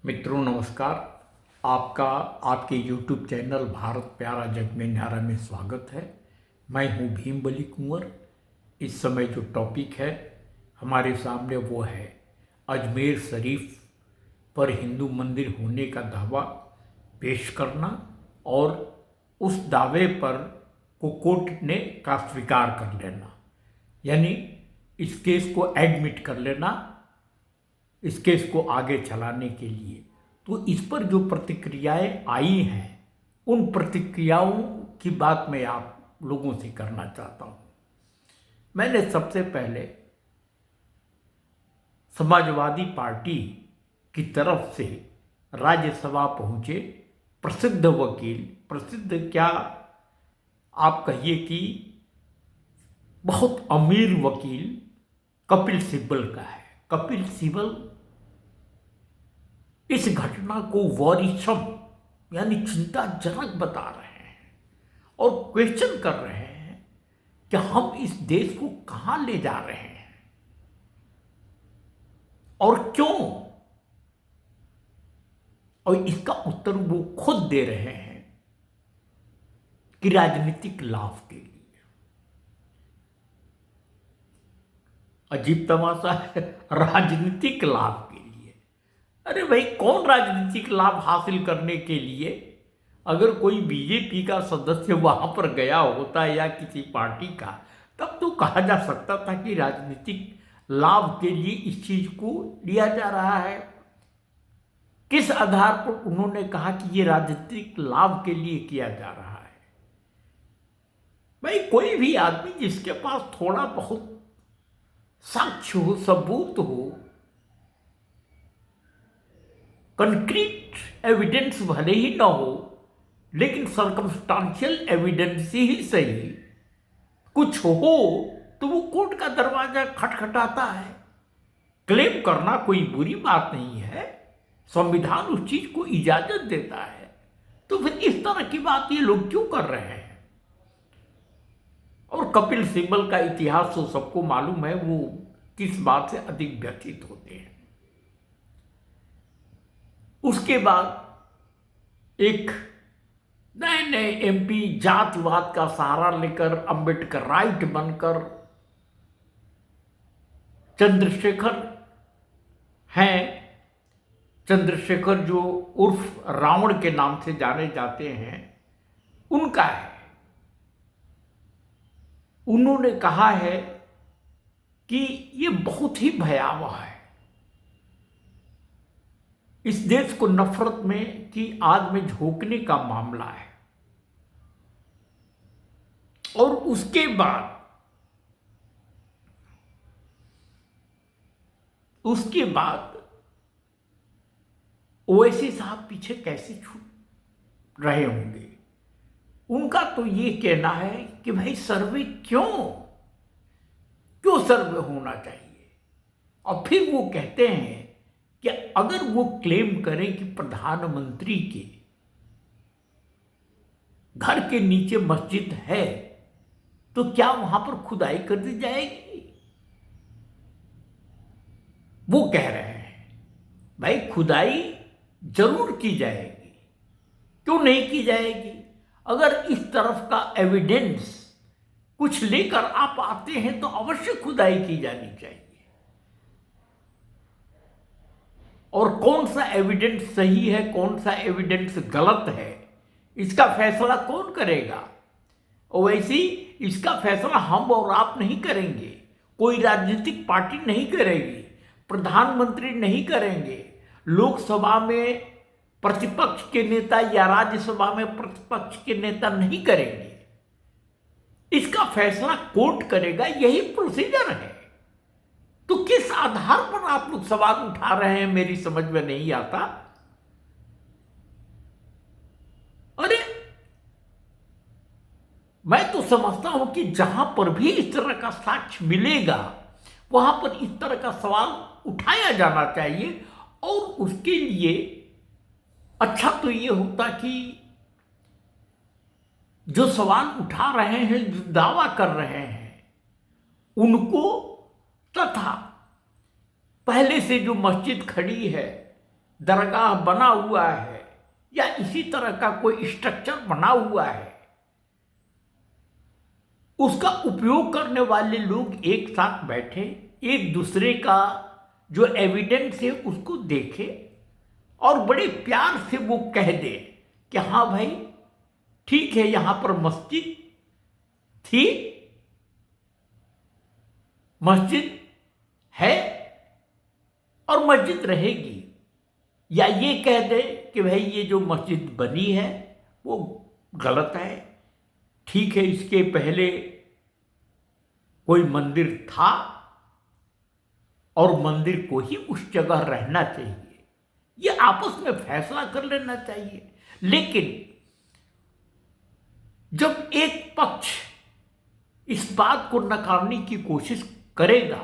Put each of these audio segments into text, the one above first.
मित्रों नमस्कार। आपका आपके YouTube चैनल भारत प्यारा जग में न्यारा में स्वागत है। मैं हूं भीम बली कुंवर। इस समय जो टॉपिक है हमारे सामने वो है अजमेर शरीफ पर हिंदू मंदिर होने का दावा पेश करना और उस दावे पर को कोर्ट ने का स्वीकार कर लेना, यानी इस केस को एडमिट कर लेना, इस केस को आगे चलाने के लिए। तो इस पर जो प्रतिक्रियाएं आई हैं उन प्रतिक्रियाओं की बात मैं आप लोगों से करना चाहता हूं। मैंने सबसे पहले समाजवादी पार्टी की तरफ से राज्यसभा पहुंचे प्रसिद्ध वकील, प्रसिद्ध क्या आप कहिए कि बहुत अमीर वकील कपिल सिब्बल का है। कपिल सिब्बल इस घटना को वॉरिसम यानी चिंताजनक बता रहे हैं और क्वेश्चन कर रहे हैं कि हम इस देश को कहां ले जा रहे हैं और क्यों, और इसका उत्तर वो खुद दे रहे हैं कि राजनीतिक लाभ के लिए। अजीब तमाशा है, राजनीतिक लाभ के लिए। अरे भाई, कौन राजनीतिक लाभ हासिल करने के लिए? अगर कोई बीजेपी का सदस्य वहां पर गया होता या किसी पार्टी का, तब तो कहा जा सकता था कि राजनीतिक लाभ के लिए इस चीज को लिया जा रहा है। किस आधार पर उन्होंने कहा कि ये राजनीतिक लाभ के लिए किया जा रहा है? भाई, कोई भी आदमी जिसके पास थोड़ा बहुत साक्ष्य हो, सबूत हो, कंक्रीट एविडेंस भले ही ना हो लेकिन सर्कमस्टांशियल एविडेंस ही सही कुछ हो, तो वो कोर्ट का दरवाजा खटखटाता है। क्लेम करना कोई बुरी बात नहीं है, संविधान उस चीज को इजाजत देता है। तो फिर इस तरह की बात ये लोग क्यों कर रहे हैं? और कपिल सिब्बल का इतिहास तो सबको मालूम है, वो किस बात से अधिक व्यथित होते हैं। उसके बाद एक नए नए एमपी जातिवाद का सहारा लेकर अंबेडकर राइट बनकर चंद्रशेखर हैं, चंद्रशेखर जो उर्फ रावण के नाम से जाने जाते हैं, उनका है। उन्होंने कहा है कि ये बहुत ही भयावह है, इस देश को नफरत में की आग में झोंकने का मामला है। और उसके बाद ओवैसी साहब पीछे कैसे छूट रहे होंगे? उनका तो ये कहना है कि भाई सर्वे क्यों सर्वे होना चाहिए। और फिर वो कहते हैं कि अगर वो क्लेम करें कि प्रधानमंत्री के घर के नीचे मस्जिद है तो क्या वहां पर खुदाई कर दी जाएगी? वो कह रहे हैं भाई खुदाई जरूर की जाएगी, क्यों नहीं की जाएगी? अगर इस तरफ का एविडेंस कुछ लेकर आप आते हैं तो अवश्य खुदाई की जानी चाहिए। और कौन सा एविडेंस सही है, कौन सा एविडेंस गलत है, इसका फैसला कौन करेगा? ओवैसी इसका फैसला हम और आप नहीं करेंगे, कोई राजनीतिक पार्टी नहीं करेगी, प्रधानमंत्री नहीं करेंगे, लोकसभा में प्रतिपक्ष के नेता या राज्यसभा में प्रतिपक्ष के नेता नहीं करेंगे। इसका फैसला कोर्ट करेगा, यही प्रोसीजर है। तो किस आधार पर आप लोग सवाल उठा रहे हैं, मेरी समझ में नहीं आता। अरे मैं तो समझता हूं कि जहां पर भी इस तरह का साक्ष्य मिलेगा वहां पर इस तरह का सवाल उठाया जाना चाहिए। और उसके लिए अच्छा तो ये होता कि जो सवाल उठा रहे हैं, जो दावा कर रहे हैं, उनको तथा पहले से जो मस्जिद खड़ी है दरगाह बना हुआ है या इसी तरह का कोई स्ट्रक्चर बना हुआ है, उसका उपयोग करने वाले लोग एक साथ बैठे, एक दूसरे का जो एविडेंस है उसको देखे और बड़े प्यार से वो कह दे कि हाँ भाई ठीक है, यहां पर मस्जिद थी, मस्जिद है और मस्जिद रहेगी। या ये कह दे कि भाई ये जो मस्जिद बनी है वो गलत है, ठीक है, इसके पहले कोई मंदिर था और मंदिर को ही उस जगह रहना चाहिए। ये आपस में फैसला कर लेना चाहिए। लेकिन जब एक पक्ष इस बात को नकारने की कोशिश करेगा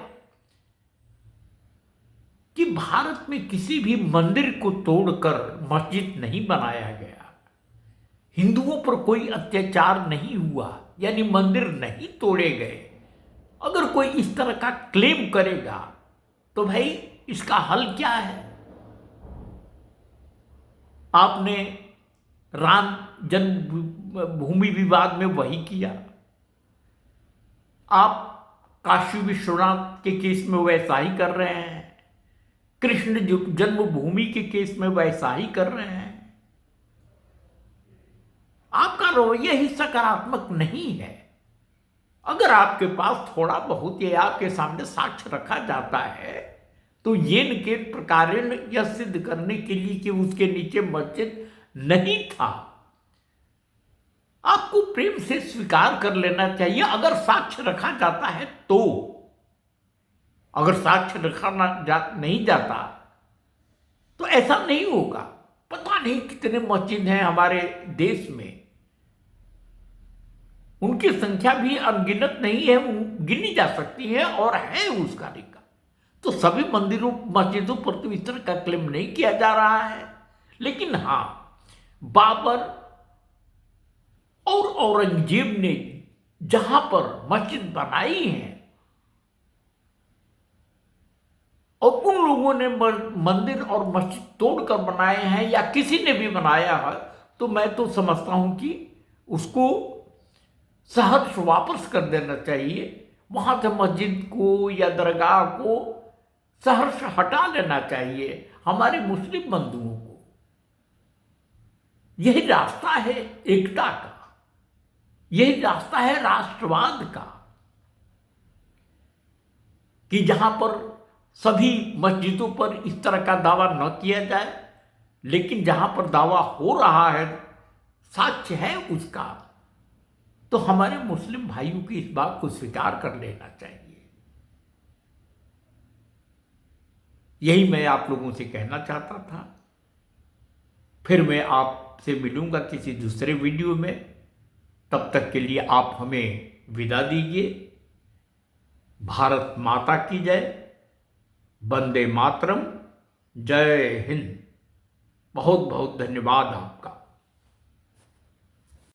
कि भारत में किसी भी मंदिर को तोड़कर मस्जिद नहीं बनाया गया, हिंदुओं पर कोई अत्याचार नहीं हुआ, यानी मंदिर नहीं तोड़े गए, अगर कोई इस तरह का क्लेम करेगा तो भाई इसका हल क्या है? आपने राम जन्मभूमि विवाद में वही किया, आप काशी विश्वनाथ के केस में वैसा ही कर रहे हैं, कृष्ण जन्मभूमि के केस में वैसा ही कर रहे हैं। आपका रवैया ही सकारात्मक नहीं है। अगर आपके पास थोड़ा बहुत ये आपके सामने साक्ष्य रखा जाता है तो येन के प्रकार यह सिद्ध करने के लिए कि उसके नीचे मस्जिद नहीं था, आपको प्रेम से स्वीकार कर लेना चाहिए। अगर साक्ष्य रखा जाता है तो, अगर साक्ष्य रखा नहीं जाता तो ऐसा नहीं होगा। पता नहीं कितने मस्जिद हैं हमारे देश में, उनकी संख्या भी अनगिनत नहीं है, गिनी जा सकती है और है उसका तरीका। तो सभी मंदिरों मस्जिदों पर तो इस तरह का क्लेम नहीं किया जा रहा है। लेकिन हाँ, बाबर और औरंगजेब ने जहां पर मस्जिद बनाई है और उन लोगों ने मंदिर और मस्जिद तोड़कर बनाए हैं या किसी ने भी बनाया है, तो मैं तो समझता हूं कि उसको सहर्ष वापस कर देना चाहिए। वहां से मस्जिद को या दरगाह को सहर्ष हटा लेना चाहिए हमारे मुस्लिम बंधुओं को। यही रास्ता है एकता का, यही रास्ता है राष्ट्रवाद का, कि जहां पर सभी मस्जिदों पर इस तरह का दावा न किया जाए, लेकिन जहां पर दावा हो रहा है, साक्ष्य है उसका, तो हमारे मुस्लिम भाइयों की इस बात को स्वीकार कर लेना चाहिए। यही मैं आप लोगों से कहना चाहता था। फिर मैं आपसे मिलूंगा किसी दूसरे वीडियो में। तब तक के लिए आप हमें विदा दीजिए। भारत माता की जय, वंदे मातरम, जय हिंद। बहुत बहुत धन्यवाद आपका।